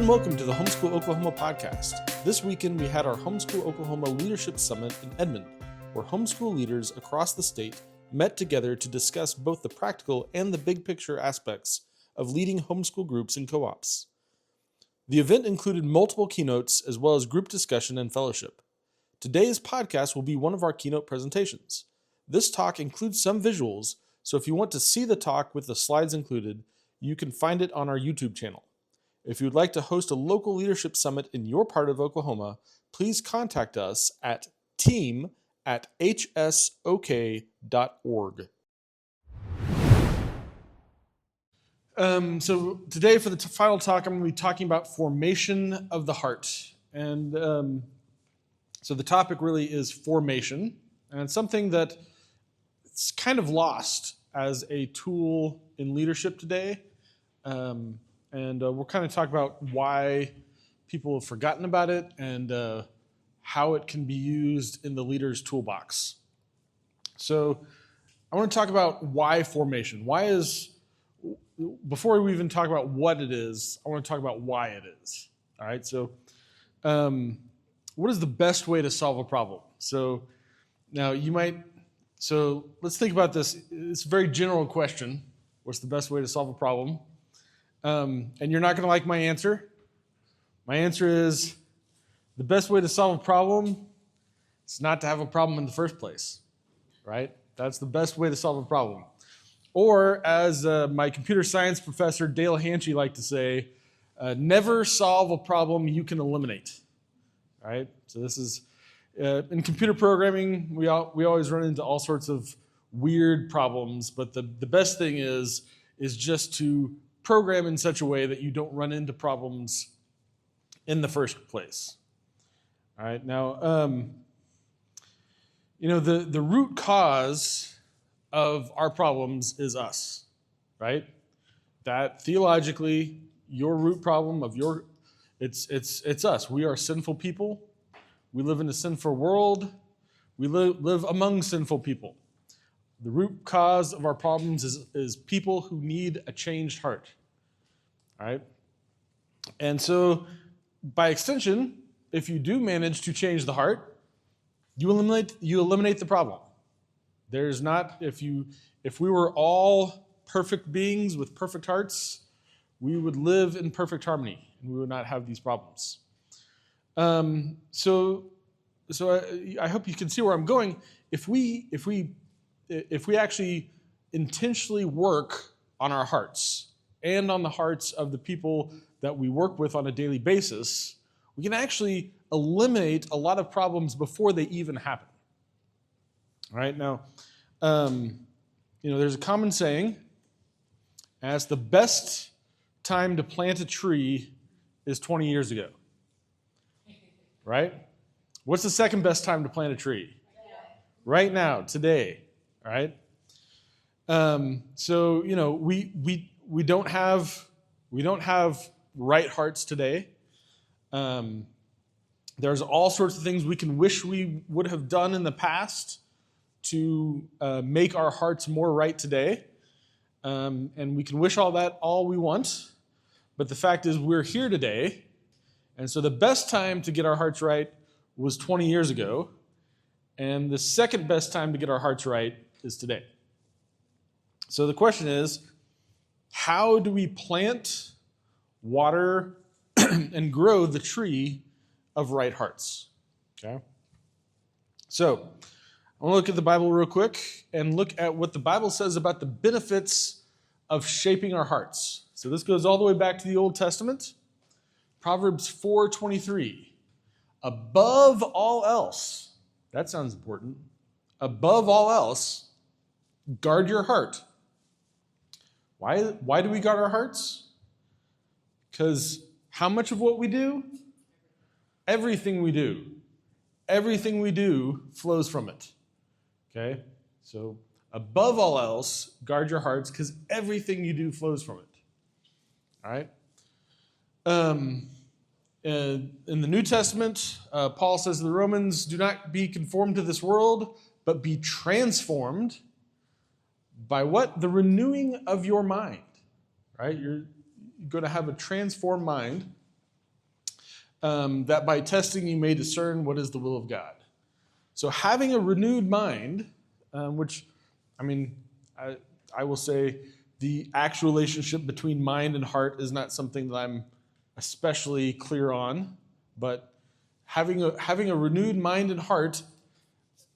and welcome to the Homeschool Oklahoma podcast. This weekend we had our Homeschool Oklahoma Leadership Summit in Edmond, where homeschool leaders across the state met together to discuss both the practical and the big picture aspects of leading homeschool groups and co-ops. The event included multiple keynotes as well as group discussion and fellowship. Today's podcast will be one of our keynote presentations. This talk includes some visuals, so if you want to see the talk with the slides included, you can find it on our YouTube channel. If you would like to host a local leadership summit in your part of Oklahoma, please contact us at team@hsok.org. So today for the final talk, I'm going to be talking about formation of the heart. And so the topic really is formation. And it's something that it's kind of lost as a tool in leadership today. And we'll kind of talk about why people have forgotten about it and how it can be used in the leader's toolbox. So I want to talk about why formation. Before we even talk about what it is, I want to talk about why it is. All right, so what is the best way to solve a problem? So now let's think about this. It's a very general question. What's the best way to solve a problem? And you're not going to like my answer. My answer is the best way to solve a problem is not to have a problem in the first place, right? That's the best way to solve a problem. Or as my computer science professor, Dale Hanchy, liked to say, never solve a problem you can eliminate, right? So this is, in computer programming, we always run into all sorts of weird problems, but the best thing is just to program in such a way that you don't run into problems in the first place. All right, now, the root cause of our problems is us, right? That theologically, your root problem of it's us. We are sinful people. We live in a sinful world. We live among sinful people. The root cause of our problems is people who need a changed heart. All right? And so, by extension, if you do manage to change the heart, you eliminate the problem. There's not, if we were all perfect beings with perfect hearts, we would live in perfect harmony and we would not have these problems. So I hope you can see where I'm going. If we actually intentionally work on our hearts and on the hearts of the people that we work with on a daily basis, we can actually eliminate a lot of problems before they even happen. All right, now, there's a common saying, as the best time to plant a tree is 20 years ago. Right? What's the second best time to plant a tree? Right now, today. All right? We don't have right hearts today. There's all sorts of things we can wish we would have done in the past to make our hearts more right today. And we can wish all we want. But the fact is we're here today. And so the best time to get our hearts right was 20 years ago. And the second best time to get our hearts right is today. So the question is, how do we plant, water, and grow the tree of right hearts? Okay. So I want to look at the Bible real quick and look at what the Bible says about the benefits of shaping our hearts. So this goes all the way back to the Old Testament. Proverbs 4:23. Above all else, that sounds important. Above all else, guard your heart. Why do we guard our hearts? Because how much of what we do? Everything we do. Everything we do flows from it. Okay? So above all else, guard your hearts because everything you do flows from it. All right? In the New Testament, Paul says to the Romans, do not be conformed to this world, but be transformed by what? The renewing of your mind. Right? You're going to have a transformed mind. that by testing you may discern what is the will of God. So having a renewed mind, which, I will say the actual relationship between mind and heart is not something that I'm especially clear on, but having a renewed mind and heart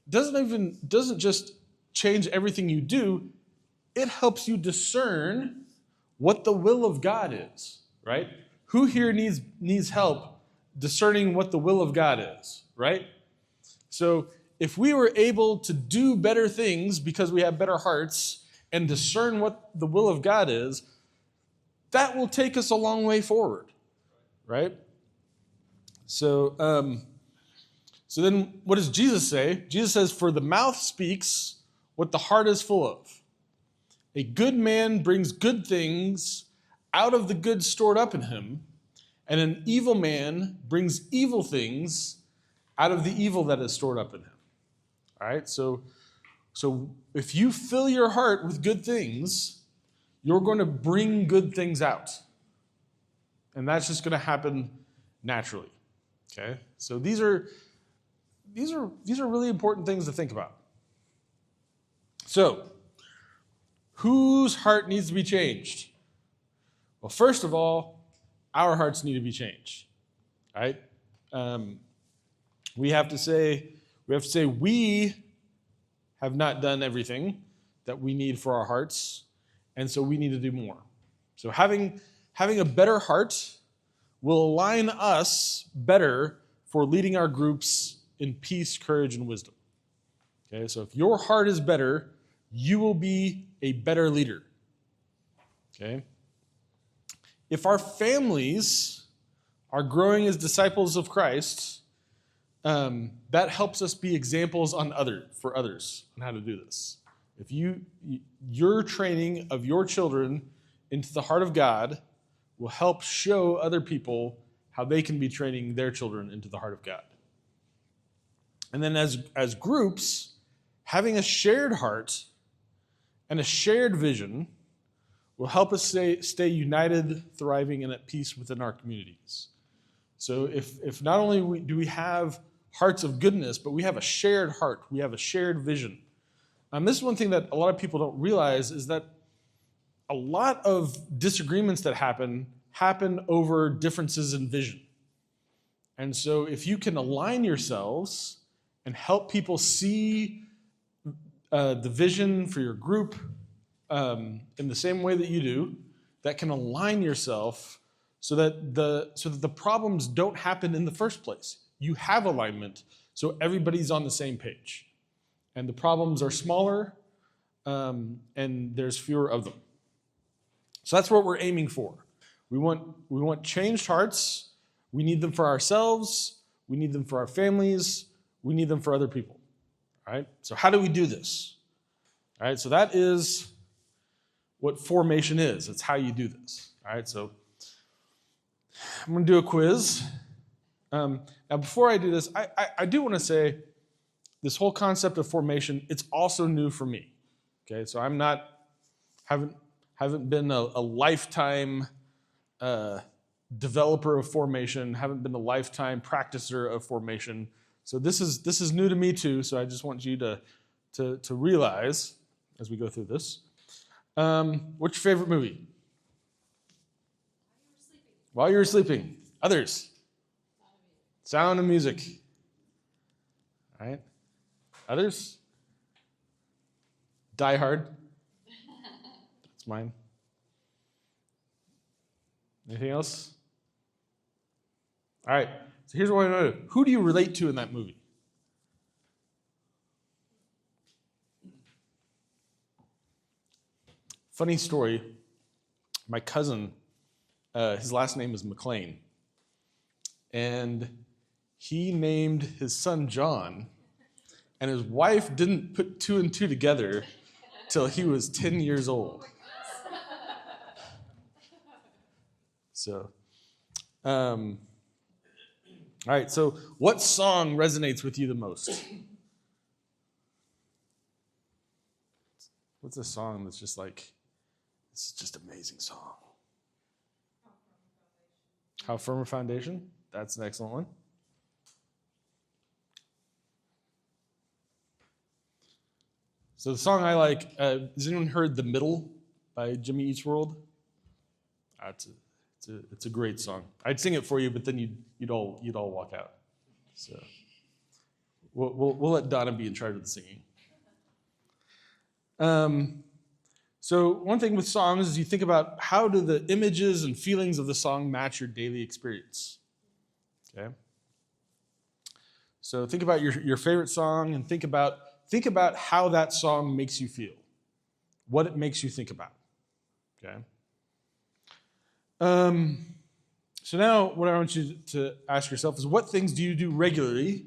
doesn't just change everything you do. It helps you discern what the will of God is, right? Who here needs help discerning what the will of God is, right? So if we were able to do better things because we have better hearts and discern what the will of God is, that will take us a long way forward, right? So then what does Jesus say? Jesus says, "For the mouth speaks what the heart is full of. A good man brings good things out of the good stored up in him, and an evil man brings evil things out of the evil that is stored up in him." All right, so if you fill your heart with good things, you're going to bring good things out. And that's just going to happen naturally. Okay? So these are really important things to think about. So, whose heart needs to be changed? Well, first of all, our hearts need to be changed. Right? We have to say we have not done everything that we need for our hearts, and so we need to do more. So having a better heart will align us better for leading our groups in peace, courage, and wisdom. Okay, so if your heart is better, you will be a better leader. Okay? If our families are growing as disciples of Christ, that helps us be examples for others on how to do this. If your training of your children into the heart of God will help show other people how they can be training their children into the heart of God. And then as groups, having a shared heart and a shared vision will help us stay united, thriving, and at peace within our communities. So if not only do we have hearts of goodness, but we have a shared heart, we have a shared vision. This is one thing that a lot of people don't realize is that a lot of disagreements that happen over differences in vision. And so if you can align yourselves and help people see the vision for your group in the same way that you do, that can align yourself so that the problems don't happen in the first place. You have alignment, so everybody's on the same page. And the problems are smaller, and there's fewer of them. So that's what we're aiming for. We want changed hearts. We need them for ourselves. We need them for our families. We need them for other people. All right? So how do we do this? All right, so that is what formation is. It's how you do this. All right, so I'm going to do a quiz. Now, before I do this, I do want to say this whole concept of formation, it's also new for me. Okay, so haven't been a lifetime developer of formation, haven't been a lifetime practicer of formation. So this is new to me too. So I just want you to realize as we go through this. What's your favorite movie? While you were sleeping. Others? Sound of Music. All right. Others? Die Hard. That's mine. Anything else? All right. So here's what I want to know. Who do you relate to in that movie? Funny story. My cousin, his last name is McLean. And he named his son John. And his wife didn't put two and two together till he was 10 years old. So, all right, so what song resonates with you the most? What's a song that's just like, this is just an amazing song? How Firm a Foundation? That's an excellent one. So the song I like, has anyone heard The Middle by Jimmy Eat World? It's a great song. I'd sing it for you, but then you'd all walk out. So we'll let Donna be in charge of the singing. So one thing with songs is you think about how do the images and feelings of the song match your daily experience. Okay. So think about your favorite song and think about how that song makes you feel, what it makes you think about. Okay. So now what I want you to ask yourself is, what things do you do regularly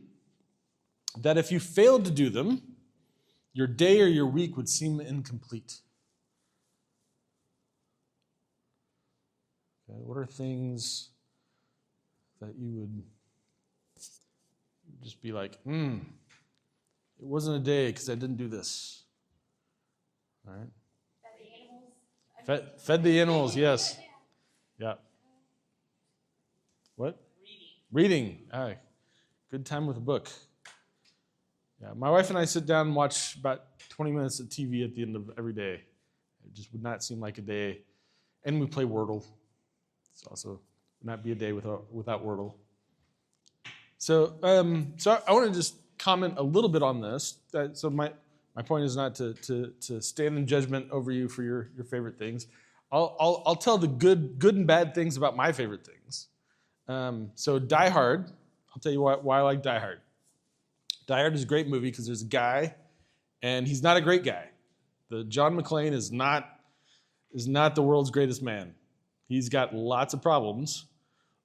that if you failed to do them, your day or your week would seem incomplete? Okay, what are things that you would just be like, it wasn't a day because I didn't do this. All right. Fed the animals. Fed the animals, yes. Yeah. What? Reading. All right. Good time with a book. Yeah. My wife and I sit down and watch about 20 minutes of TV at the end of every day. It just would not seem like a day. And we play Wordle. It's also would not be a day without Wordle. So I want to just comment a little bit on this. So my point is not to stand in judgment over you for your favorite things. I'll tell the good and bad things about my favorite things. So Die Hard, I'll tell you why I like Die Hard. Die Hard is a great movie because there's a guy, and he's not a great guy. The John McClane is not the world's greatest man. He's got lots of problems,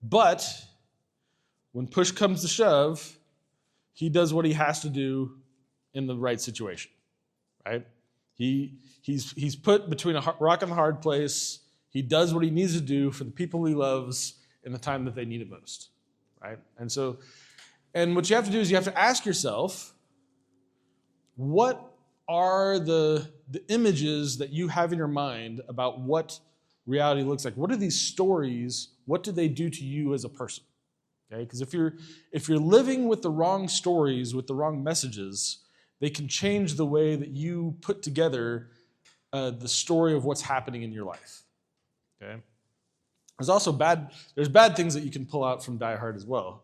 but when push comes to shove, he does what he has to do in the right situation, right? He's put between a rock and a hard place. He does what he needs to do for the people he loves in the time that they need it most, right? And what you have to do is you have to ask yourself, what are the images that you have in your mind about what reality looks like? What are these stories? What do they do to you as a person? Okay, because if you're living with the wrong stories, with the wrong messages, they can change the way that you put together the story of what's happening in your life. Okay, there's bad things that you can pull out from Die Hard as well,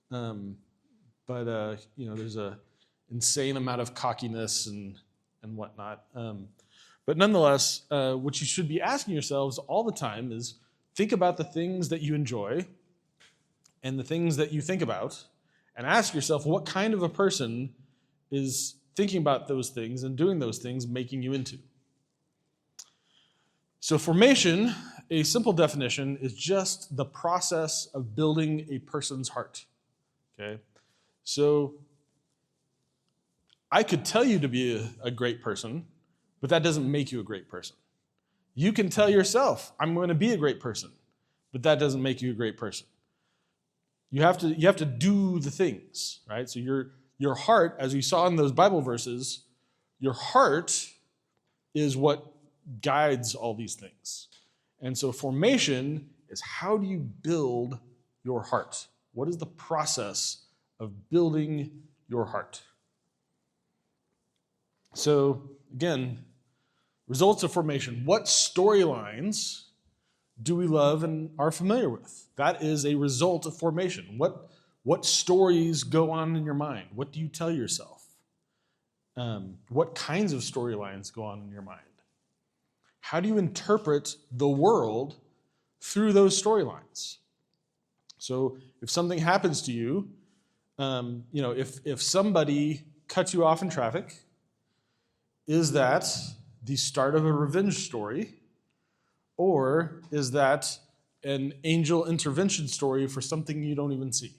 but there's a insane amount of cockiness and whatnot. But nonetheless, what you should be asking yourselves all the time is think about the things that you enjoy and the things that you think about, and ask yourself what kind of a person is thinking about those things and doing those things making you into. So formation, a simple definition, is just the process of building a person's heart. Okay? So I could tell you to be a great person, but that doesn't make you a great person. You can tell yourself, I'm going to be a great person, but that doesn't make you a great person. You have to do the things, right? So your heart, as we saw in those Bible verses, your heart is what guides all these things. And so formation is, how do you build your heart? What is the process of building your heart? So again, results of formation. What storylines do we love and are familiar with? That is a result of formation. What stories go on in your mind? What do you tell yourself? What kinds of storylines go on in your mind? How do you interpret the world through those storylines? So if something happens to you, if somebody cuts you off in traffic, is that the start of a revenge story? Or is that an angel intervention story for something you don't even see?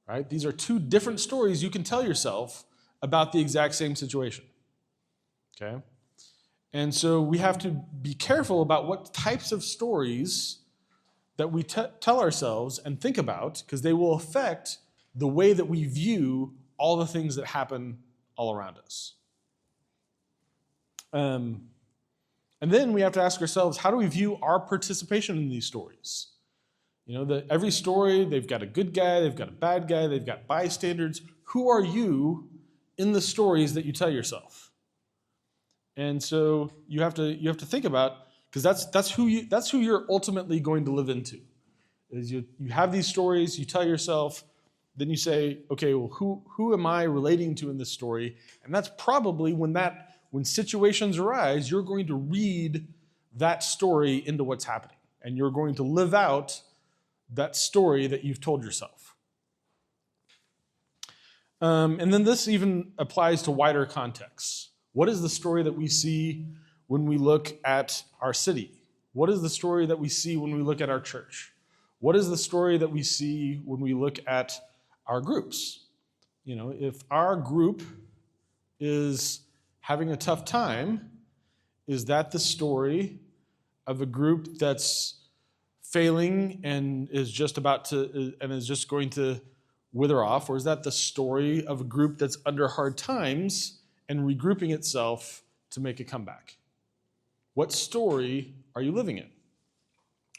Right? These are two different stories you can tell yourself about the exact same situation. Okay? And so we have to be careful about what types of stories that we tell ourselves and think about, because they will affect the way that we view all the things that happen all around us. And then we have to ask ourselves, how do we view our participation in these stories? Every story, they've got a good guy, they've got a bad guy, they've got bystanders. Who are you in the stories that you tell yourself? And so you have to think about, because that's who you're ultimately going to live into. Is you have these stories, you tell yourself, then you say, okay, well, who am I relating to in this story? And that's probably when situations arise, you're going to read that story into what's happening. And you're going to live out that story that you've told yourself. And then this even applies to wider contexts. What is the story that we see when we look at our city? What is the story that we see when we look at our church? What is the story that we see when we look at our groups? If our group is having a tough time, is that the story of a group that's failing and is just going to wither off, or is that the story of a group that's under hard times and regrouping itself to make a comeback? What story are you living in?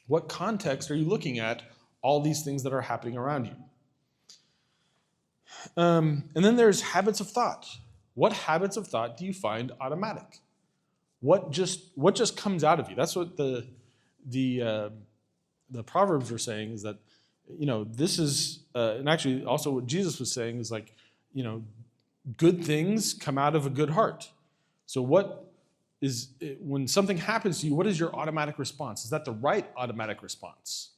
What context are you looking at all these things that are happening around you? And then there's habits of thought. What habits of thought do you find automatic? What just comes out of you? That's what the Proverbs are saying, is that, this is, and actually also what Jesus was saying is like, good things come out of a good heart. So when something happens to you, what is your automatic response? Is that the right automatic response?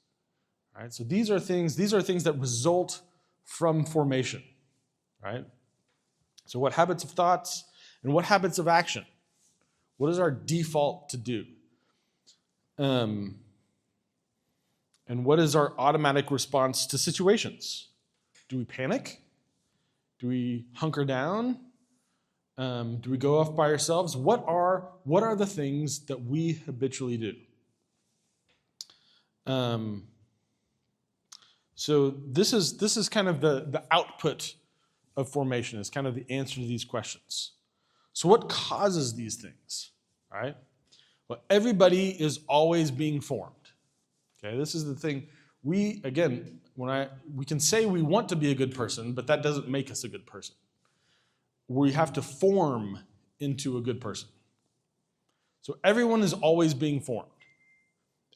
All right. So these are things that result from formation, right? So what habits of thoughts and what habits of action? What is our default to do? And what is our automatic response to situations? Do we panic? Do we hunker down? Do we go off by ourselves? What are the things that we habitually do? So this is kind of the output of formation, is kind of the answer to these questions. So what causes these things, right? Well, everybody is always being formed. Okay, this is the thing. We can say we want to be a good person, but that doesn't make us a good person. We have to form into a good person. So everyone is always being formed.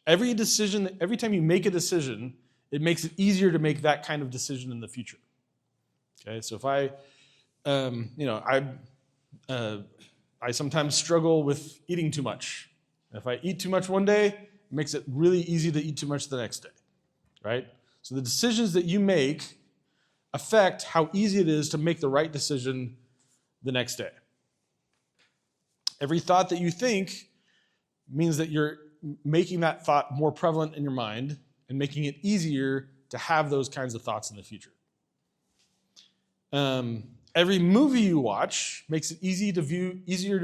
Every time you make a decision, it makes it easier to make that kind of decision in the future. Okay, so if I sometimes struggle with eating too much. If I eat too much one day, it makes it really easy to eat too much the next day, right? So the decisions that you make affect how easy it is to make the right decision the next day. Every thought that you think means that you're making that thought more prevalent in your mind and making it easier to have those kinds of thoughts in the future. Every movie you watch makes it easier to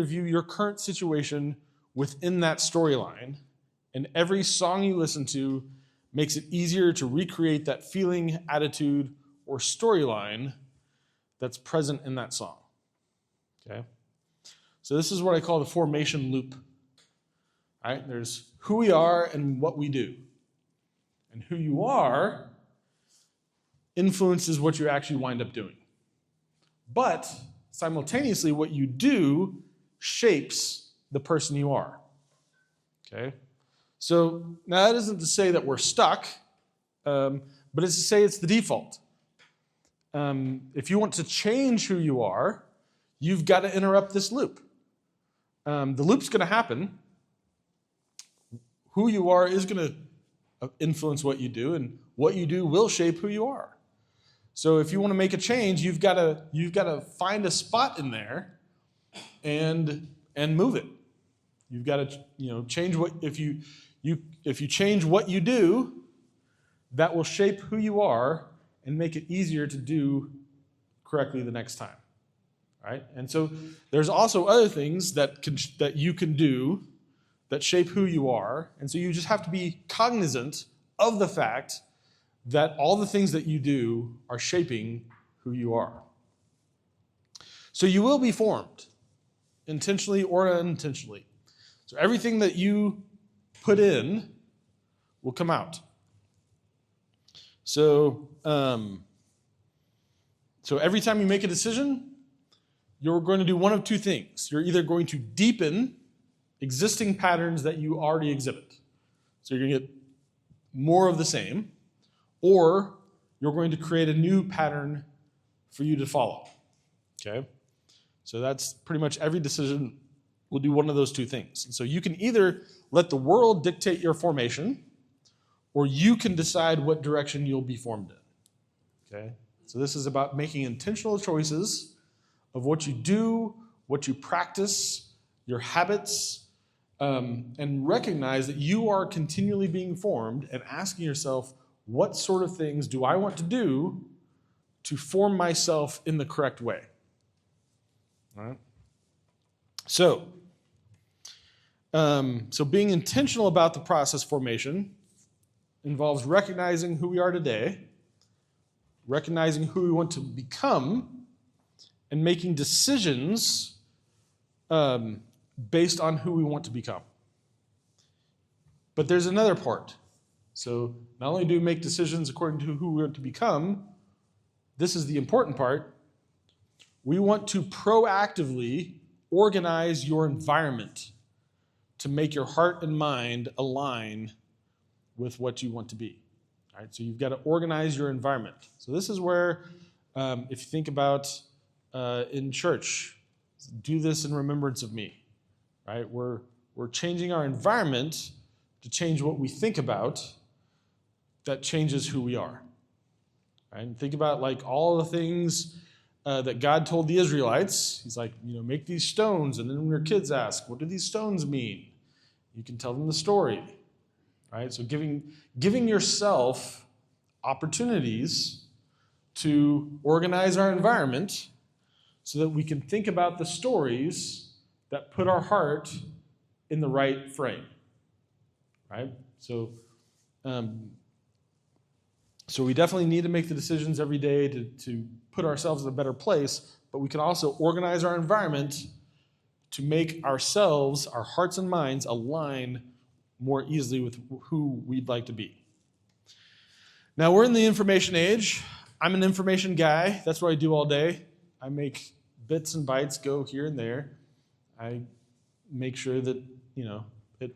view your current situation within that storyline, and every song you listen to makes it easier to recreate that feeling, attitude, or storyline that's present in that song. Okay? So this is what I call the formation loop. All right? There's who we are and what we do. And who you are influences what you actually wind up doing. But simultaneously, what you do shapes the person you are. Okay? So now that isn't to say that we're stuck, but it's to say it's the default. If you want to change who you are, you've got to interrupt this loop. The loop's going to happen. Who you are is going to influence what you do, and what you do will shape who you are. So if you want to make a change, you've got to find a spot in there and move it. You've got to change what if you change what you do, that will shape who you are and make it easier to do correctly the next time. Right? And so there's also other things that you can do that shape who you are. And so you just have to be cognizant of the fact that all the things that you do are shaping who you are. So you will be formed, intentionally or unintentionally. So everything that you put in will come out. So, so every time you make a decision, you're going to do one of two things. You're either going to deepen existing patterns that you already exhibit. So you're going to get more of the same, or you're going to create a new pattern for you to follow. Okay? So that's pretty much every decision will do one of those two things. And so you can either let the world dictate your formation, or you can decide what direction you'll be formed in. Okay? So this is about making intentional choices of what you do, what you practice, your habits, and recognize that you are continually being formed and asking yourself, what sort of things do I want to do to form myself in the correct way? All right? So being intentional about the process formation involves recognizing who we are today, recognizing who we want to become, and making decisions based on who we want to become. But there's another part. So not only do we make decisions according to who we want to become, this is the important part. We want to proactively organize your environment to make your heart and mind align with what you want to be. All right, so you've got to organize your environment. So this is where, if you think about in church, do this in remembrance of me. Right? We're changing our environment to change what we think about. That changes who we are. Right? And think about like all the things that God told the Israelites. He's like, make these stones, and then when your kids ask, what do these stones mean? You can tell them the story. Right? So giving yourself opportunities to organize our environment so that we can think about the stories that put our heart in the right frame. Right? So we definitely need to make the decisions every day to put ourselves in a better place, but we can also organize our environment to make ourselves, our hearts and minds, align more easily with who we'd like to be. Now, we're in the information age. I'm an information guy. That's what I do all day. I make bits and bytes go here and there. I make sure that, it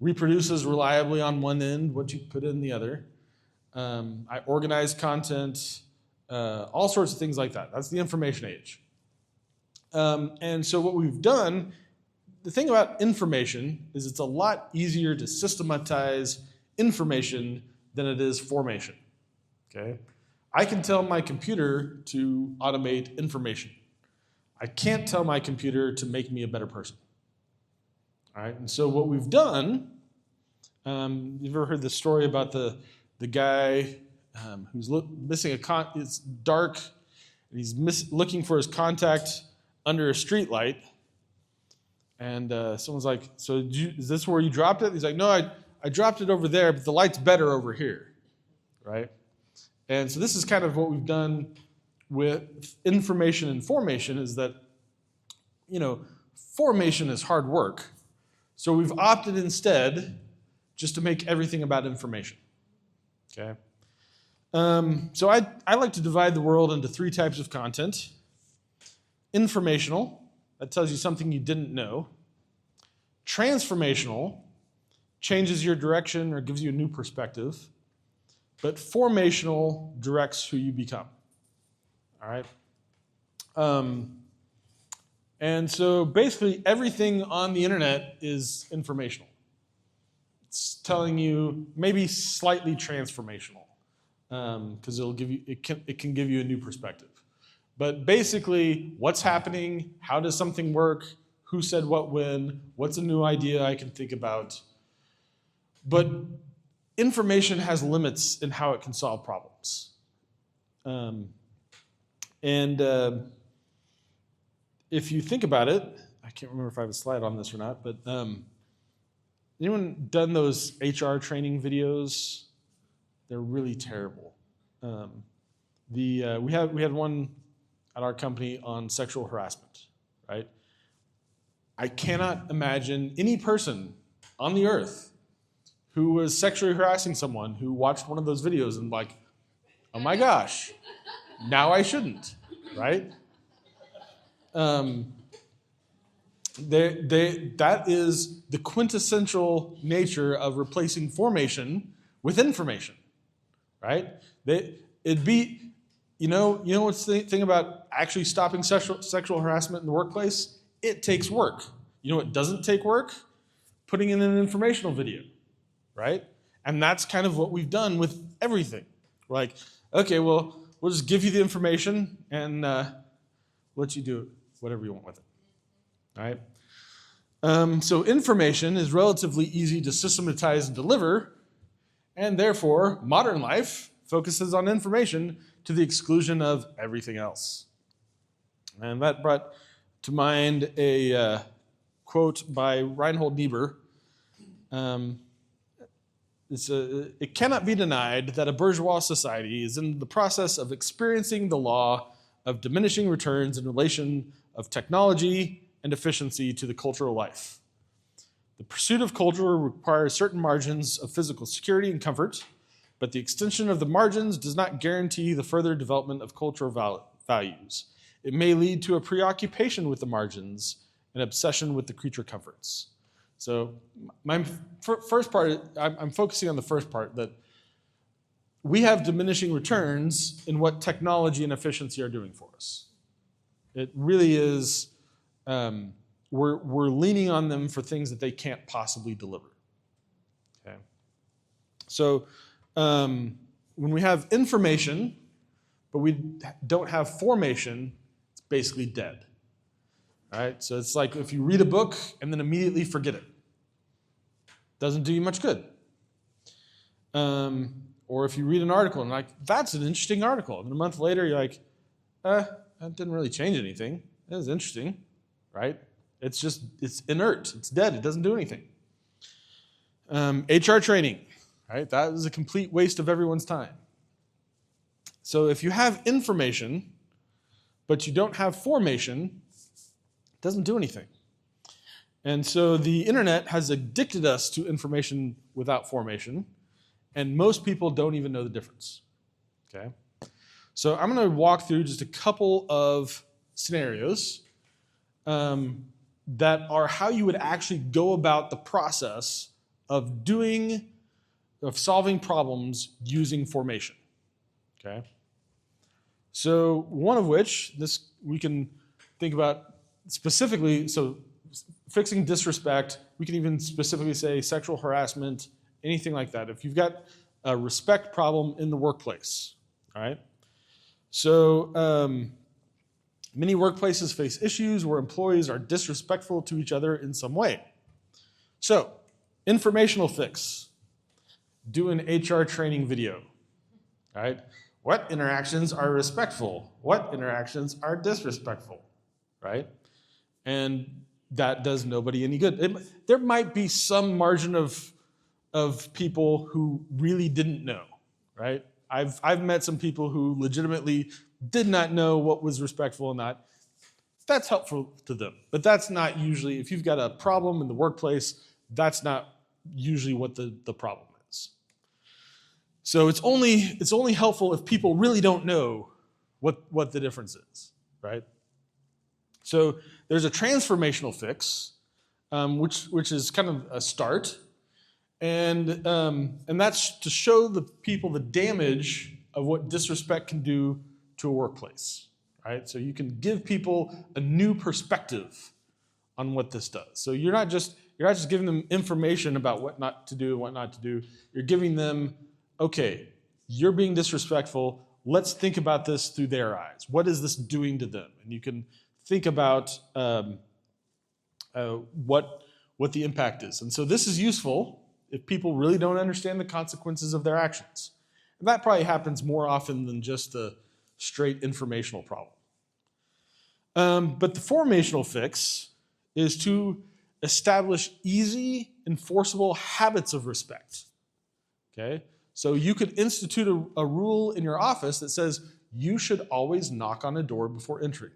reproduces reliably on one end what you put in the other. I organize content, all sorts of things like that. That's the information age. And so what we've done, the thing about information is it's a lot easier to systematize information than it is formation. Okay? I can tell my computer to automate information. I can't tell my computer to make me a better person. All right? And so what we've done, you've ever heard the story about the guy who's missing it's dark, and he's looking for his contact under a street light, and someone's like, so is this where you dropped it? He's like, no, I dropped it over there, but the light's better over here, right? And so this is kind of what we've done with information and formation, is that, formation is hard work. So we've opted instead just to make everything about information. Okay? So I like to divide the world into three types of content. Informational, that tells you something you didn't know. Transformational, changes your direction or gives you a new perspective. But formational directs who you become. All right? And so basically everything on the internet is informational. It's telling you, maybe slightly transformational, because it can give you a new perspective. But basically, what's happening? How does something work? Who said what when? What's a new idea I can think about? But information has limits in how it can solve problems. If you think about it, I can't remember if I have a slide on this or not, but anyone done those HR training videos? They're really terrible. We had one at our company on sexual harassment, right? I cannot imagine any person on the earth who was sexually harassing someone who watched one of those videos and like, oh my gosh, now I shouldn't, right? That is the quintessential nature of replacing formation with information, right? It'd be, you know what's the thing about actually stopping sexual harassment in the workplace? It takes work. You know what doesn't take work? Putting in an informational video, right? And that's kind of what we've done with everything. We're like, okay, well, we'll just give you the information and let you do whatever you want with it, right? So information is relatively easy to systematize and deliver, and therefore modern life focuses on information to the exclusion of everything else. And that brought to mind a quote by Reinhold Niebuhr. It cannot be denied that a bourgeois society is in the process of experiencing the law of diminishing returns in relation of technology and efficiency to the cultural life. The pursuit of culture requires certain margins of physical security and comfort, but the extension of the margins does not guarantee the further development of cultural values. It may lead to a preoccupation with the margins, an obsession with the creature comforts. So my first part, I'm focusing on the first part, that we have diminishing returns in what technology and efficiency are doing for us. It really is, we're leaning on them for things that they can't possibly deliver. Okay. So when we have information, but we don't have formation, it's basically dead. All right, so it's like if you read a book and then immediately forget it. Doesn't do you much good. Or if you read an article and like, that's an interesting article. And a month later, you're like, that didn't really change anything. That was interesting, right? It's inert. It's dead. It doesn't do anything. HR training, right? That is a complete waste of everyone's time. So if you have information, but you don't have formation, it doesn't do anything. And so the internet has addicted us to information without formation, and most people don't even know the difference. Okay? So I'm going to walk through just a couple of scenarios that are how you would actually go about the process of solving problems using formation. Okay? So one of which, we can think about specifically, so fixing disrespect, we can even specifically say sexual harassment, anything like that. If you've got a respect problem in the workplace, all right? So many workplaces face issues where employees are disrespectful to each other in some way. So, informational fix. Do an HR training video, all right? What interactions are respectful? What interactions are disrespectful, right? And that does nobody any good. There might be some margin of people who really didn't know, right? I've met some people who legitimately did not know what was respectful and not. That's helpful to them, but that's not usually, if you've got a problem in the workplace, that's not usually what the problem is. So it's only helpful if people really don't know what the difference is, right? So there's a transformational fix, which is kind of a start, and that's to show the people the damage of what disrespect can do to a workplace, right? So you can give people a new perspective on what this does. So you're not just giving them information about what not to do and what not to do. You're giving them, okay, you're being disrespectful. Let's think about this through their eyes. What is this doing to them? And you can think about what the impact is. And so this is useful if people really don't understand the consequences of their actions. And that probably happens more often than just a straight informational problem. But the formational fix is to establish easy, enforceable habits of respect. Okay? So you could institute a rule in your office that says you should always knock on a door before entering.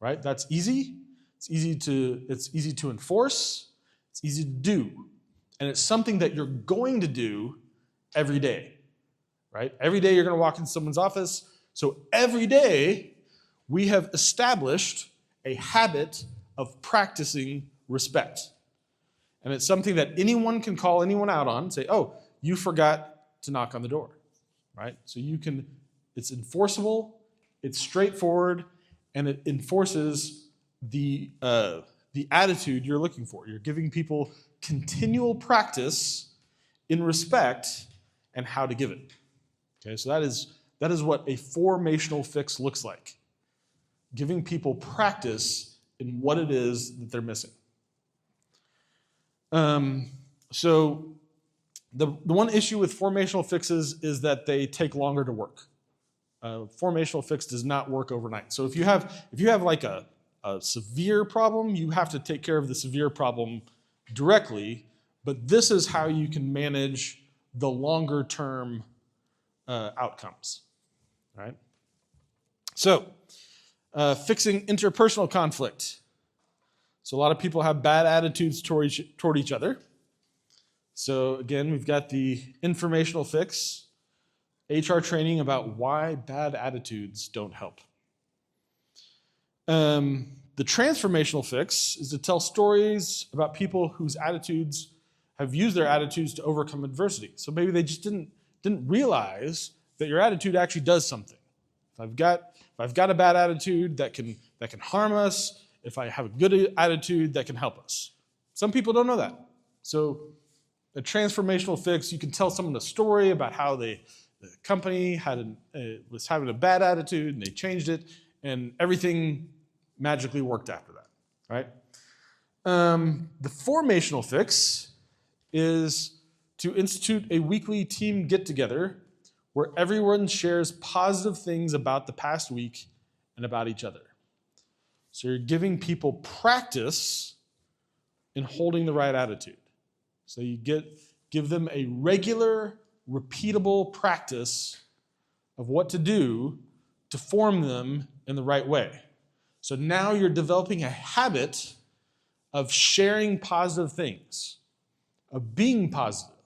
Right? That's easy. It's easy to enforce. It's easy to do. and it's something that you're going to do every day, right? Every day you're going to walk into someone's office. So every day we have established a habit of practicing respect. And it's something that anyone can call anyone out on and say, oh, you forgot to knock on the door, right? So it's enforceable, it's straightforward, and it enforces the attitude you're looking for. You're giving people continual practice in respect and how to give it. Okay, so that is what a formational fix looks like. Giving people practice in what it is that they're missing. So the one issue with formational fixes is that they take longer to work. Formational fix does not work overnight. So if you have like a severe problem, you have to take care of the severe problem directly, but this is how you can manage the longer term outcomes, right? So, fixing interpersonal conflict. So a lot of people have bad attitudes toward each other. So again, we've got the informational fix, HR training about why bad attitudes don't help. The transformational fix is to tell stories about people whose attitudes have used their attitudes to overcome adversity. So maybe they just didn't realize that your attitude actually does something. If I've got a bad attitude that can harm us, if I have a good attitude that can help us. Some people don't know that. So a transformational fix, you can tell someone a story about how the company was having a bad attitude and they changed it and everything magically worked after that, right? The formational fix is to institute a weekly team get-together where everyone shares positive things about the past week and about each other. So you're giving people practice in holding the right attitude. So you give them a regular, repeatable practice of what to do to form them in the right way. So now you're developing a habit of sharing positive things, of being positive,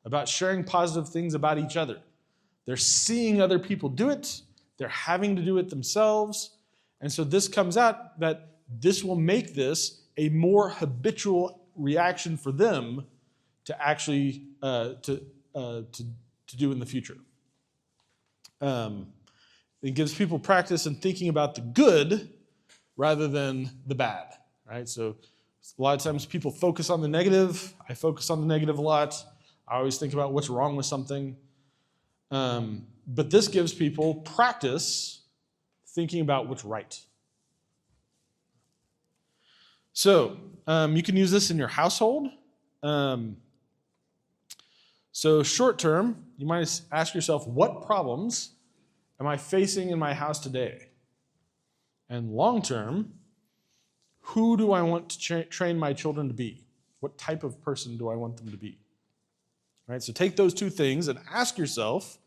about sharing positive things about each other. They're seeing other people do it. They're having to do it themselves. And so this comes out that this will make this a more habitual reaction for them to actually to do in the future. It gives people practice in thinking about the good rather than the bad, right? So a lot of times people focus on the negative. I focus on the negative a lot. I always think about what's wrong with something. But this gives people practice thinking about what's right. So you can use this in your household. So short term, you might ask yourself, what problems am I facing in my house today? And long term, who do I want to train my children to be? What type of person do I want them to be? Right? So take those two things and ask yourself,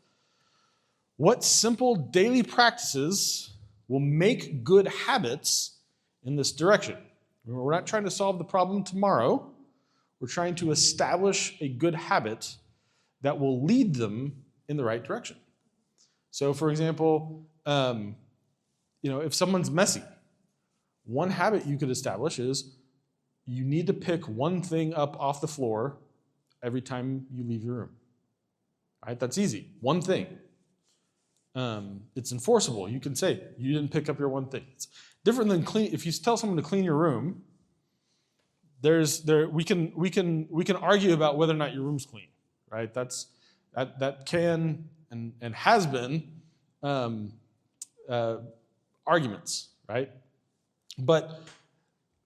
what simple daily practices will make good habits in this direction? We're not trying to solve the problem tomorrow. We're trying to establish a good habit that will lead them in the right direction. So, for example, if someone's messy, one habit you could establish is you need to pick one thing up off the floor every time you leave your room. Right? That's easy. One thing. It's enforceable. You can say you didn't pick up your one thing. It's different than clean. If you tell someone to clean your room, we can argue about whether or not your room's clean. Right? That can and has been arguments. Right? But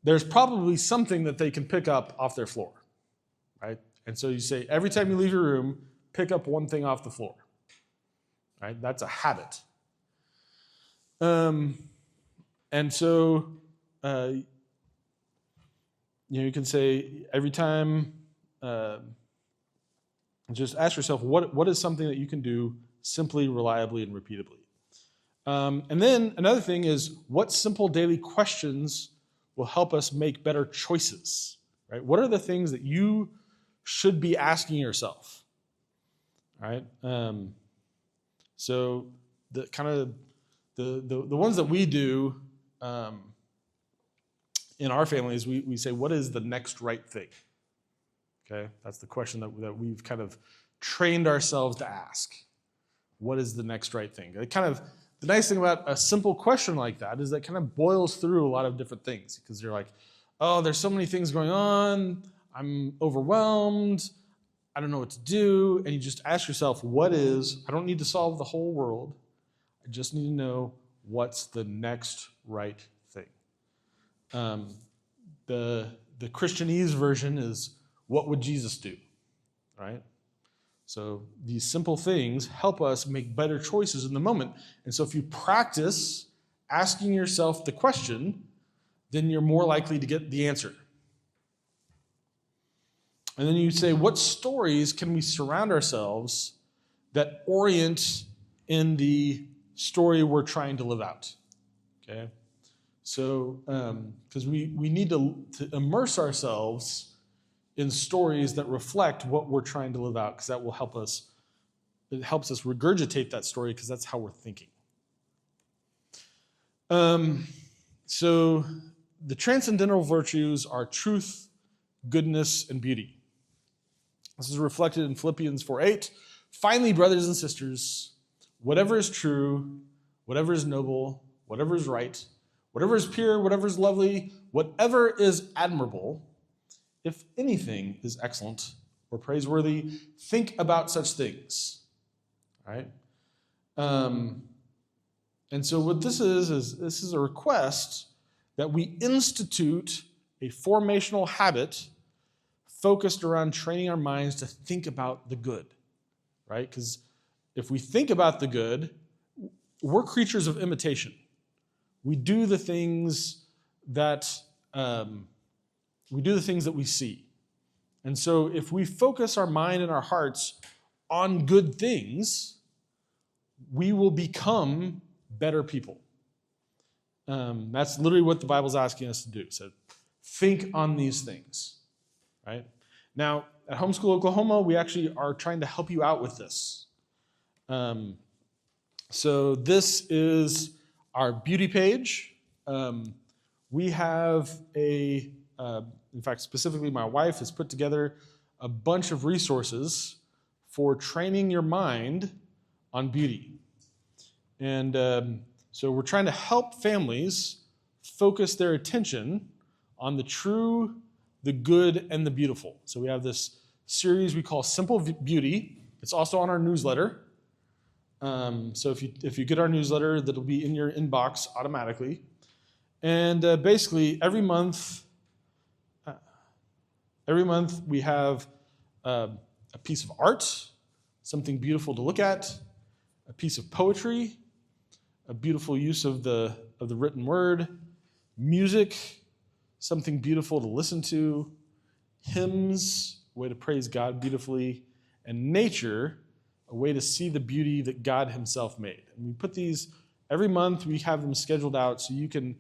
there's probably something that they can pick up off their floor. Right? And so you say every time you leave your room, pick up one thing off the floor. Right? That's a habit. And so, you can say every time, just ask yourself, what is something that you can do simply, reliably, and repeatably? And then another thing is, what simple daily questions will help us make better choices? Right? What are the things that you should be asking yourself. All right. So the kind of the ones that we do in our families, we say, what is the next right thing? Okay, that's the question that we've kind of trained ourselves to ask. What is the next right thing? The nice thing about a simple question like that is that kind of boils through a lot of different things, because you're like, oh, there's so many things going on. I'm overwhelmed. I don't know what to do. And you just ask yourself, I don't need to solve the whole world. I just need to know what's the next right thing. The Christianese version is, what would Jesus do? Right? So these simple things help us make better choices in the moment. And so if you practice asking yourself the question, then you're more likely to get the answer. And then you say, what stories can we surround ourselves that orient in the story we're trying to live out? Okay? So, because we need to immerse ourselves in stories that reflect what we're trying to live out, because that will help us. It helps us regurgitate that story, because that's how we're thinking. So the transcendental virtues are truth, goodness, and beauty. This is reflected in Philippians 4:8. Finally, brothers and sisters, whatever is true, whatever is noble, whatever is right, whatever is pure, whatever is lovely, whatever is admirable, if anything is excellent or praiseworthy, think about such things. All right? And so what this is this is a request that we institute a formational habit focused around training our minds to think about the good, right? Because if we think about the good, we're creatures of imitation. We do the things that we see. And so if we focus our mind and our hearts on good things, we will become better people. That's literally what the Bible's asking us to do. So think on these things. Right? Now, at Homeschool Oklahoma, we actually are trying to help you out with this. So this is our beauty page. We have in fact, specifically my wife has put together a bunch of resources for training your mind on beauty. And so we're trying to help families focus their attention on the true, the good, and the beautiful. So we have this series we call Simple Beauty. It's also on our newsletter. So if you get our newsletter, that'll be in your inbox automatically. And basically, every month we have a piece of art, something beautiful to look at, a piece of poetry, a beautiful use of the written word, music, something beautiful to listen to, hymns, a way to praise God beautifully, and nature, a way to see the beauty that God himself made. And we put these, every month we have them scheduled out so you can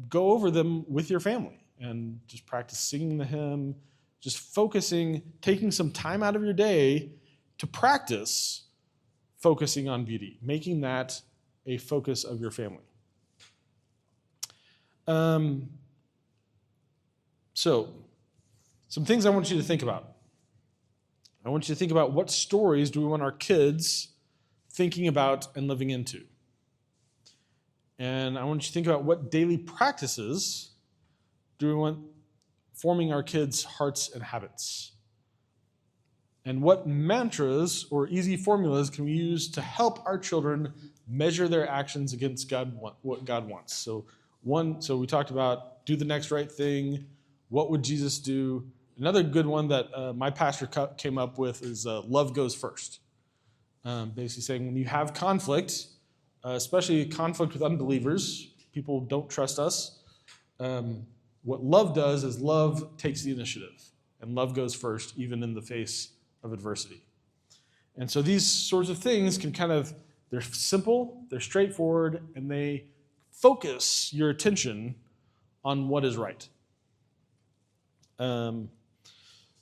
go over them with your family and just practice singing the hymn, just focusing, taking some time out of your day to practice focusing on beauty, making that a focus of your family. So, some things I want you to think about. I want you to think about, what stories do we want our kids thinking about and living into? And I want you to think about, what daily practices do we want forming our kids' hearts and habits? And what mantras or easy formulas can we use to help our children measure their actions against what God wants? So we talked about, do the next right thing. What would Jesus do? Another good one that my pastor came up with is love goes first. Basically saying, when you have conflict, especially conflict with unbelievers, people don't trust us, what love does is love takes the initiative, and love goes first, even in the face of adversity. And so these sorts of things can they're simple, they're straightforward, and they focus your attention on what is right.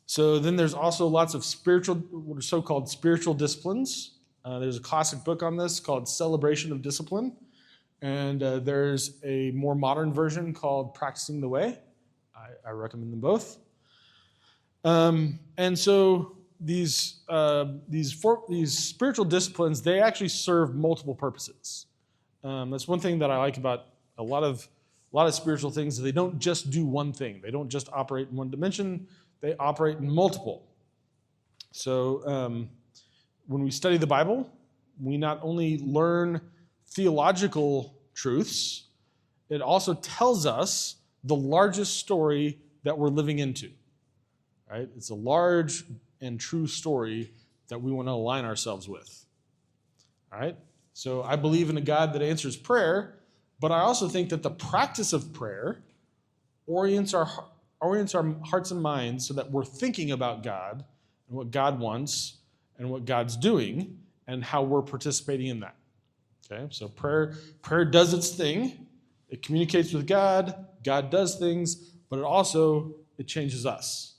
So then there's also lots of spiritual, what are so-called spiritual disciplines. There's a classic book on this called Celebration of Discipline. And there's a more modern version called Practicing the Way. I recommend them both. And so these spiritual disciplines, they actually serve multiple purposes. That's one thing that I like about a lot of spiritual things. They don't just do one thing. They don't just operate in one dimension. They operate in multiple. So when we study the Bible, we not only learn theological truths, it also tells us the largest story that we're living into. Right? It's a large and true story that we want to align ourselves with. All right? So I believe in a God that answers prayer, but I also think that the practice of prayer orients our hearts and minds so that we're thinking about God and what God wants and what God's doing and how we're participating in that. Okay? So prayer does its thing. It communicates with God. God does things, but it changes us.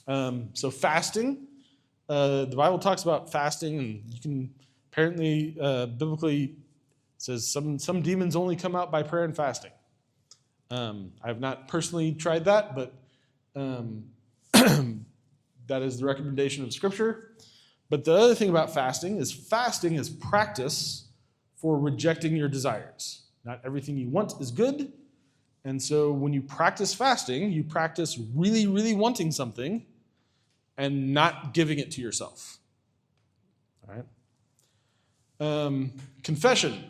So fasting, the Bible talks about fasting, and you can apparently biblically says some demons only come out by prayer and fasting. I have not personally tried that, but that is the recommendation of Scripture. But the other thing about fasting is practice for rejecting your desires. Not everything you want is good. And so when you practice fasting, you practice really, really wanting something and not giving it to yourself. All right? Confession.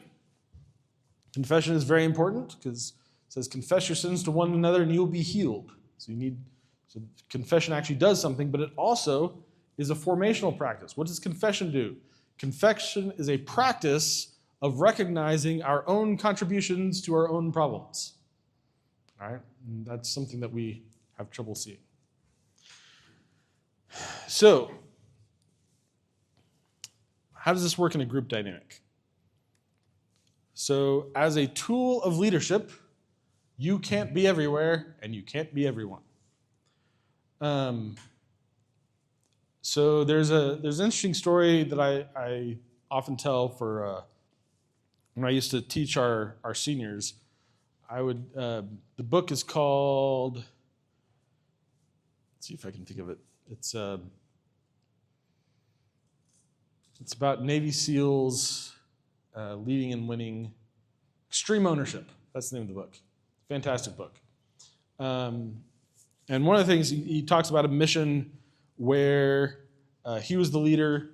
Confession is very important because it says, confess your sins to one another and you'll be healed. So confession actually does something, but it also is a formational practice. What does confession do? Confession is a practice of recognizing our own contributions to our own problems. All right? And that's something that we have trouble seeing. So, how does this work in a group dynamic? So, as a tool of leadership, you can't be everywhere and you can't be everyone. So there's an interesting story that I often tell for when I used to teach our seniors. The book is called, let's see if I can think of it. It's about Navy SEALs leading and winning. Extreme Ownership. That's the name of the book. Fantastic book. And one of the things he talks about a mission where he was the leader,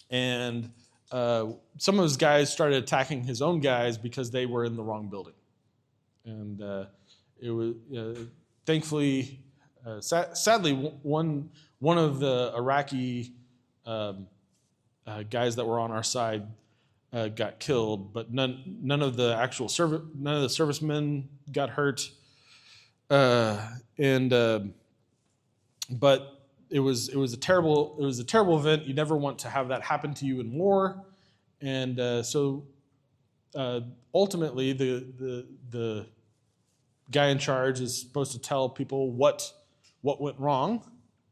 and some of his guys started attacking his own guys because they were in the wrong building. And it was thankfully, sadly, one of the Iraqi guys that were on our side got killed, but none of the servicemen got hurt. But it was a terrible event. You never want to have that happen to you in war, and so ultimately the guy in charge is supposed to tell people what went wrong,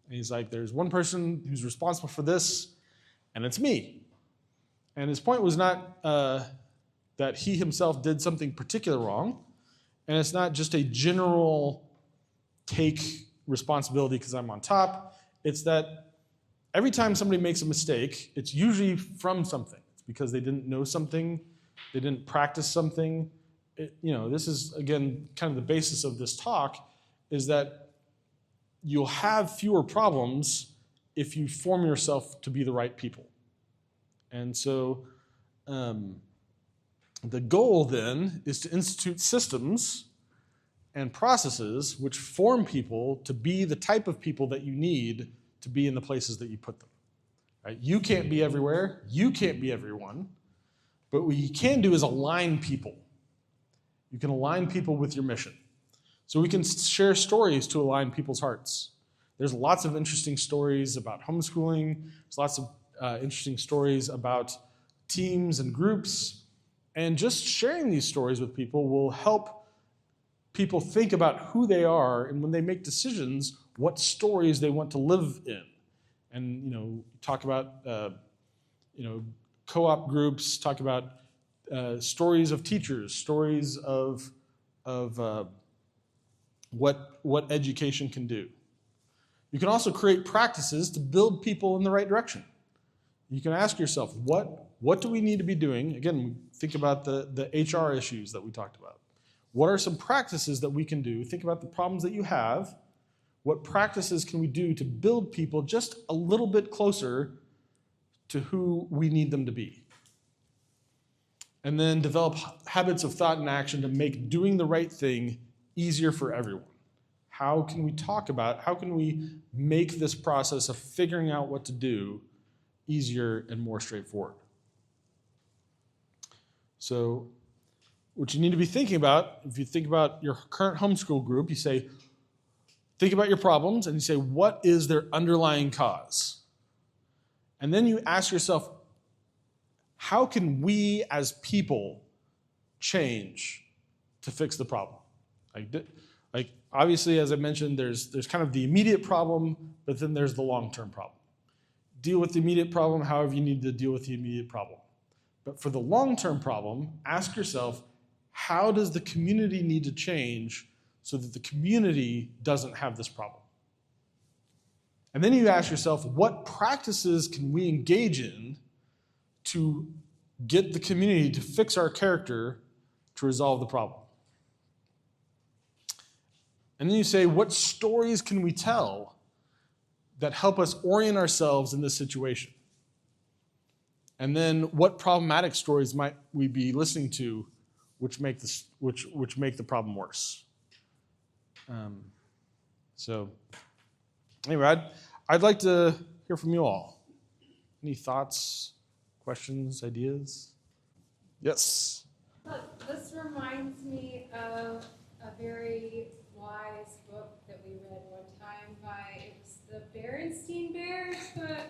and he's like, "There's one person who's responsible for this, and it's me." And his point was not that he himself did something particular wrong, and it's not just a general take responsibility because I'm on top. It's that every time somebody makes a mistake, it's usually from something. It's because they didn't know something, they didn't practice something. This is, again, kind of the basis of this talk, is that you'll have fewer problems if you form yourself to be the right people. And so the goal then is to institute systems and processes which form people to be the type of people that you need to be in the places that you put them. Right? You can't be everywhere. You can't be everyone. But what you can do is align people. You can align people with your mission. So we can share stories to align people's hearts. There's lots of interesting stories about homeschooling. There's lots of interesting stories about teams and groups. And just sharing these stories with people will help people think about who they are, and when they make decisions, what stories they want to live in. And talk about co-op groups, talk about stories of teachers, stories of what education can do. You can also create practices to build people in the right direction. You can ask yourself, what do we need to be doing? Again, think about the HR issues that we talked about. What are some practices that we can do? Think about the problems that you have. What practices can we do to build people just a little bit closer to who we need them to be? And then develop habits of thought and action to make doing the right thing easier for everyone. How can we make this process of figuring out what to do easier and more straightforward? So what you need to be thinking about, if you think about your current homeschool group, you say, think about your problems and you say, what is their underlying cause? And then you ask yourself, how can we as people change to fix the problem? Like obviously, as I mentioned, there's kind of the immediate problem, but then there's the long-term problem. Deal with the immediate problem however you need to deal with the immediate problem. But for the long-term problem, ask yourself, how does the community need to change so that the community doesn't have this problem? And then you ask yourself, what practices can we engage in to get the community to fix our character to resolve the problem? And then you say, what stories can we tell that help us orient ourselves in this situation? And then what problematic stories might we be listening to which make the problem worse? So anyway, I'd like to hear from you all. Any thoughts, questions, ideas? Yes. This reminds me of a very wise book that we read one time it was the Berenstain Bears book.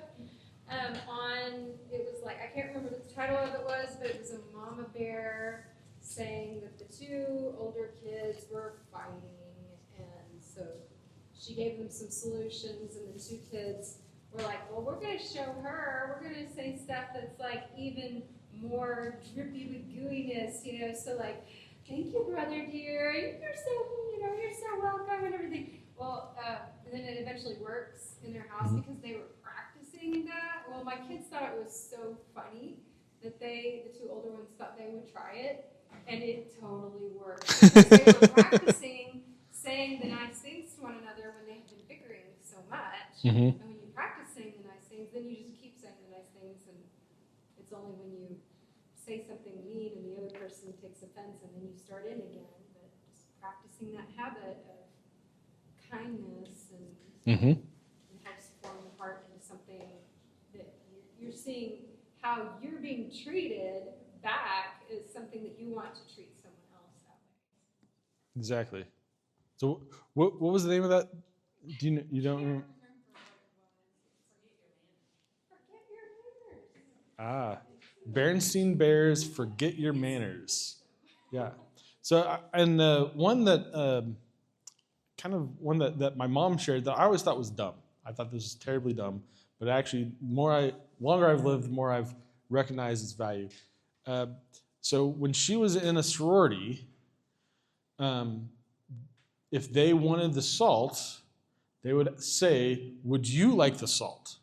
It was like, I can't remember what the title of it was, but it was a mama bear saying that the two older kids were fighting, and so she gave them some solutions, and the two kids were like, well, we're going to show her, we're going to say stuff that's like even more drippy with gooiness, so like, thank you, brother dear, you're so welcome and everything. Well, and then it eventually works in their house because they were practicing that. Well, my kids thought it was so funny that the two older ones thought they would try it, and it totally worked. Because they were practicing saying the nice things to one another when they had been bickering so much. And when you practice saying the nice things, then you just keep saying the nice things, and it's only when you say something mean and the other person takes offense and then you start in again. But just practicing that habit of kindness and it helps form the heart into something that you're seeing how you're being treated back is something that you want to treat someone else that way. Exactly. So what was the name of that? You don't remember? Forget your manners. Berenstain Bears, Forget Your Manners. Yeah. So, and one that that my mom shared that I always thought was dumb. I thought this was terribly dumb, but actually, longer I've lived, the more I've recognized its value. So when she was in a sorority, if they wanted the salt, they would say, "Would you like the salt?"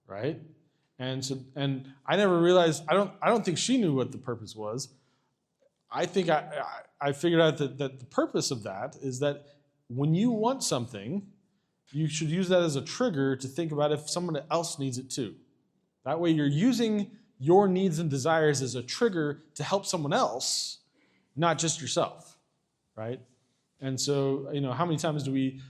Right? And I never realized. I don't think she knew what the purpose was. I think I figured out that the purpose of that is that when you want something, you should use that as a trigger to think about if someone else needs it too. That way, you're using your needs and desires as a trigger to help someone else, not just yourself, right? And so, how many times do we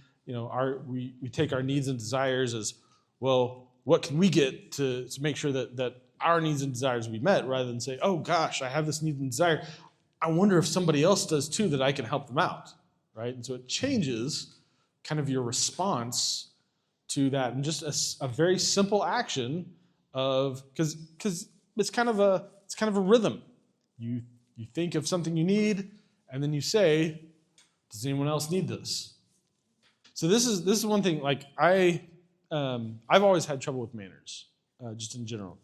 take our needs and desires as, well, what can we get to make sure that our needs and desires will be met, rather than say, oh gosh, I have this need and desire. I wonder if somebody else does too, that I can help them out, right? And so it changes kind of your response to that, and just a very simple action of, because it's kind of a rhythm. You think of something you need, and then you say, Does anyone else need this? So this is one thing. Like I've always had trouble with manners, just in general.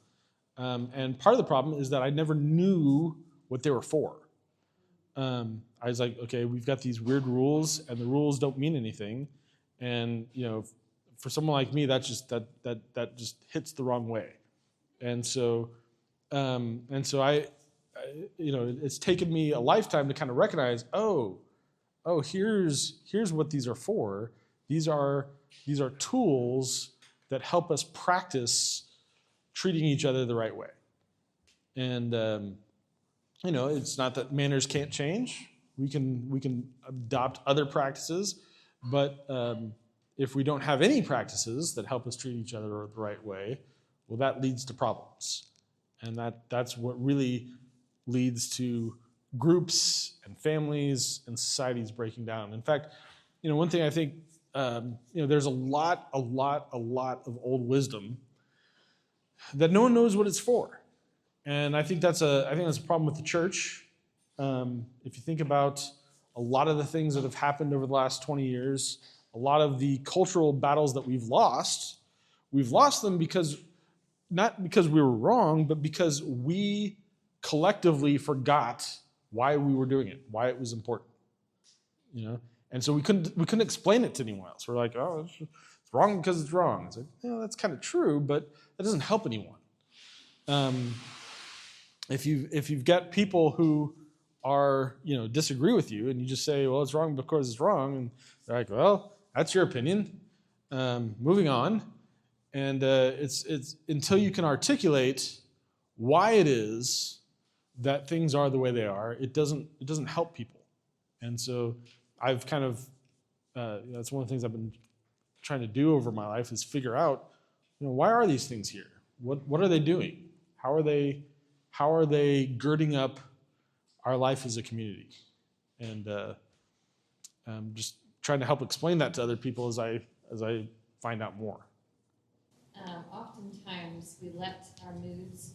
And part of the problem is that I never knew what they were for. I was like, okay, we've got these weird rules, and the rules don't mean anything. And for someone like me, that just hits the wrong way. And so I it's taken me a lifetime to kind of recognize, here's what these are for. These are tools that help us practice treating each other the right way. And it's not that manners can't change. We can adopt other practices, but if we don't have any practices that help us treat each other the right way, well, that leads to problems. And that's what really leads to groups and families and societies breaking down. In fact, one thing I think, there's a lot of old wisdom that no one knows what it's for. And I think that's a problem with the church. If you think about a lot of the things that have happened over the last 20 years, a lot of the cultural battles that we've lost them not because we were wrong, but because we collectively forgot why we were doing it, why it was important. And so we couldn't explain it to anyone else. We're like, it's wrong because it's wrong. It's like, that's kind of true, but that doesn't help anyone. If you've got people who are disagree with you, and you just say, well, it's wrong because it's wrong, and they're like, well, that's your opinion. Moving on, and it's until you can articulate why it is that things are the way they are, it doesn't help people. And so I've kind of that's one of the things I've been trying to do over my life is figure out, why are these things here? What are they doing? How are they girding up our life as a community? And just trying to help explain that to other people as I find out more. Oftentimes we let our moods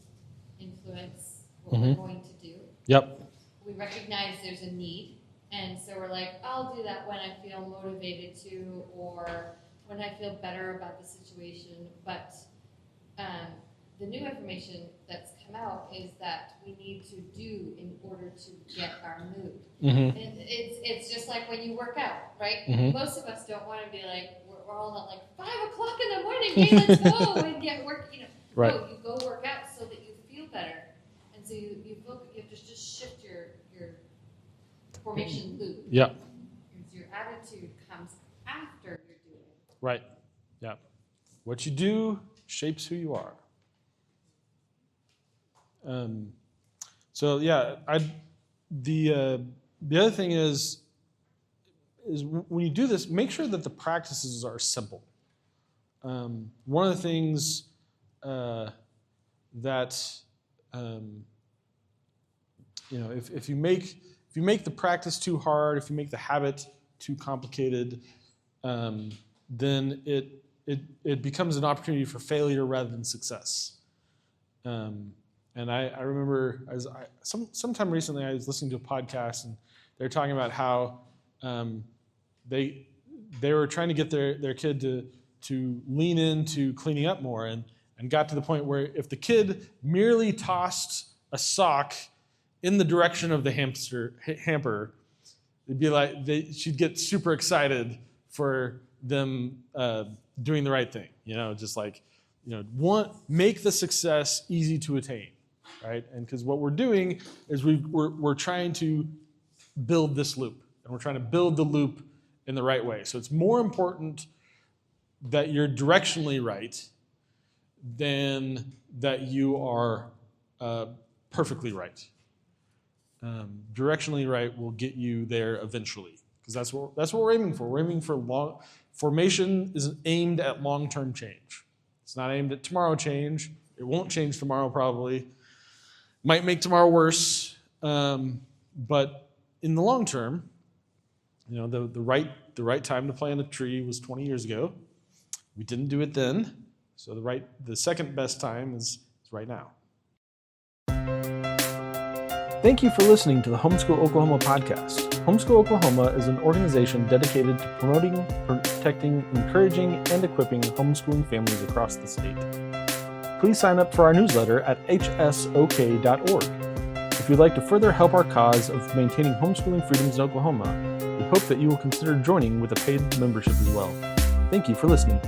influence what we're going to do. Yep. We recognize there's a need, and so we're like, I'll do that when I feel motivated to, or when I feel better about the situation. But the new information that's come out is that we need to do in order to get our mood. Mm-hmm. And it's just like when you work out, right? Mm-hmm. Most of us don't want to be like, we're all at like 5 o'clock in the morning, hey, let's go and get work. Right. No, you go work out so that you feel better. And so you have to just shift your formation loop. Yeah. Your attitude comes after you're doing it. Right. Yeah. What you do shapes who you are. So yeah, the other thing is when you do this, make sure that the practices are simple. One of the things that if you make the practice too hard, if you make the habit too complicated, then it becomes an opportunity for failure rather than success. And I remember sometime recently I was listening to a podcast, and they're talking about how they were trying to get their kid to lean into cleaning up more, and got to the point where if the kid merely tossed a sock in the direction of the hamper, it'd be like she'd get super excited for them doing the right thing. Just like make the success easy to attain. Right, and because what we're doing is we're trying to build this loop, and we're trying to build the loop in the right way. So it's more important that you're directionally right than that you are perfectly right. Directionally right will get you there eventually, because that's what we're aiming for. We're aiming for formation is aimed at long-term change. It's not aimed at tomorrow change. It won't change tomorrow probably. Might make tomorrow worse, but in the long term, the right time to plant a tree was 20 years ago. We didn't do it then, so the second best time is right now. Thank you for listening to the Homeschool Oklahoma podcast. Homeschool Oklahoma is an organization dedicated to promoting, protecting, encouraging, and equipping homeschooling families across the state. Please sign up for our newsletter at hsok.org. If you'd like to further help our cause of maintaining homeschooling freedoms in Oklahoma, we hope that you will consider joining with a paid membership as well. Thank you for listening.